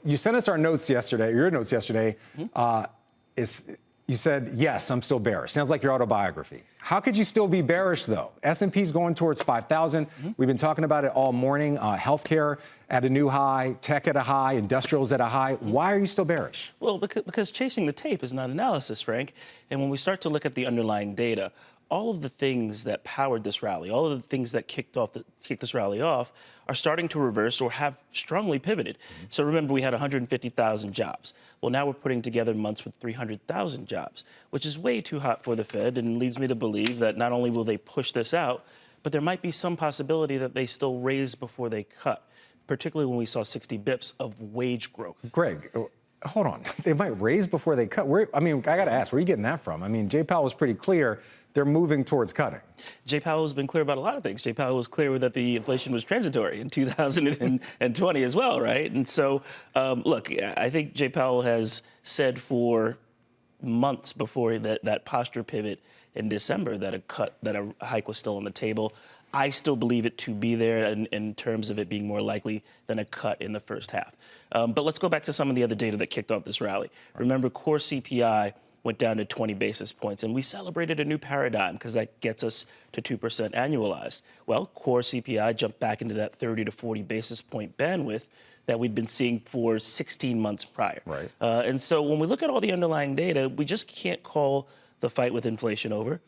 you sent us our notes yesterday, your notes yesterday. You said, yes, I'm still bearish. Sounds like your autobiography. How could you still be bearish, though? S&P's going towards 5,000. We've been talking about it all morning. Healthcare at a new high, tech at a high, industrials at a high. Why are you still bearish? Well, because chasing the tape is not analysis, Frank. And when we start to look at the underlying data, all of the things that powered this rally, all of the things that kicked this rally off are starting to reverse or have strongly pivoted. So remember, we had 150,000 jobs. Well, now we're putting together months with 300,000 jobs, which is way too hot for the Fed and leads me to believe that not only will they push this out, but there might be some possibility that they still raise before they cut, particularly when we saw 60 bips of wage growth. Greg, hold on. They might raise before they cut. I mean, I got to ask, where are you getting that from? I mean, Jay Powell was pretty clear. They're moving towards cutting. Jay Powell has been clear about a lot of things. Jay Powell was clear that the inflation was transitory in 2020 as well, right? And so, look, I think Jay Powell has said for months before that posture pivot in December that a hike was still on the table. I still believe it to be there in terms of it being more likely than a cut in the first half. But let's go back to some of the other data that kicked off this rally. Remember, core CPI went down to 20 basis points, and we celebrated a new paradigm because that gets us to 2% annualized. Well, core CPI jumped back into that 30 to 40 basis point bandwidth that we'd been seeing for 16 months prior. Right. And so when we look at all the underlying data, we just can't call the fight with inflation over.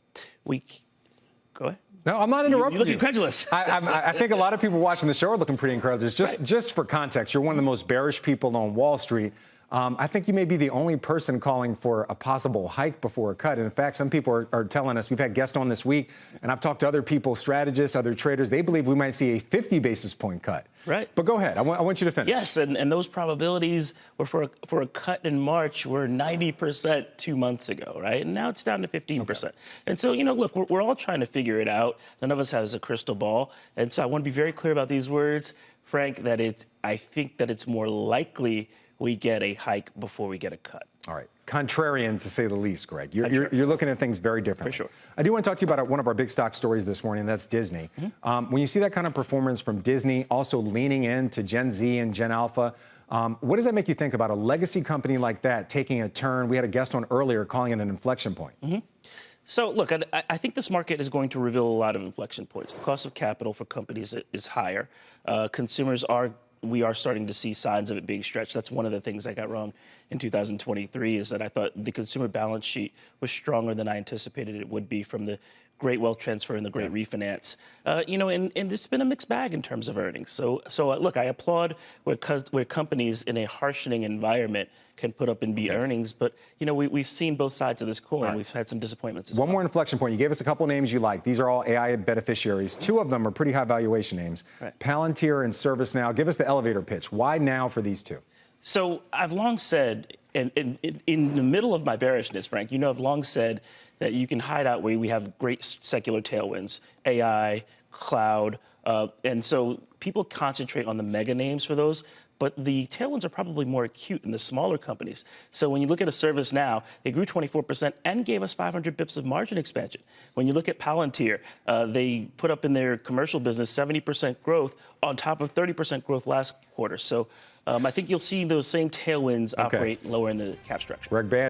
Go ahead. No, I'm not interrupting you. You look incredulous. I think a lot of people watching the show are looking pretty incredulous. Just for context, you're one of the most bearish people on Wall Street. I think you may be the only person calling for a possible hike before a cut. And in fact, some people are telling us, we've had guests on this week, and I've talked to other people, strategists, other traders, they believe we might see a 50 basis point cut. Right. But go ahead. I want you to finish. Yes, and those probabilities were for a cut in March were 90% 2 months ago, right? And now it's down to 15%. Okay. And so, look, we're all trying to figure it out. None of us has a crystal ball. And so I want to be very clear about these words, Frank, that I think that it's more likely we get a hike before we get a cut. All right. Contrarian, to say the least, Greg. You're looking at things very differently. For sure. I do want to talk to you about one of our big stock stories this morning, and that's Disney. When you see that kind of performance from Disney, also leaning into Gen Z and Gen Alpha, what does that make you think about a legacy company like that taking a turn? We had a guest on earlier calling it an inflection point. So, look, I think this market is going to reveal a lot of inflection points. The cost of capital for companies is higher. We are starting to see signs of it being stretched. That's one of the things I got wrong in 2023 is that I thought the consumer balance sheet was stronger than I anticipated it would be from the great wealth transfer and the great refinance. And it's been a mixed bag in terms of earnings. So look, I applaud where companies in a harshening environment can put up and beat earnings. But, we've seen both sides of this coin. Right. We've had some disappointments as well. One more inflection point. You gave us a couple names you like. These are all AI beneficiaries. Two of them are pretty high valuation names. Right. Palantir and ServiceNow. Give us the elevator pitch. Why now for these two? So I've long said, and in the middle of my bearishness, Frank, I've long said that you can hide out where we have great secular tailwinds, AI, cloud, and so people concentrate on the mega names for those, but the tailwinds are probably more acute in the smaller companies. So when you look at a ServiceNow, they grew 24% and gave us 500 bips of margin expansion. When you look at Palantir, they put up in their commercial business 70% growth on top of 30% growth last quarter. So I think you'll see those same tailwinds operate lower in the cap structure. Greg Band.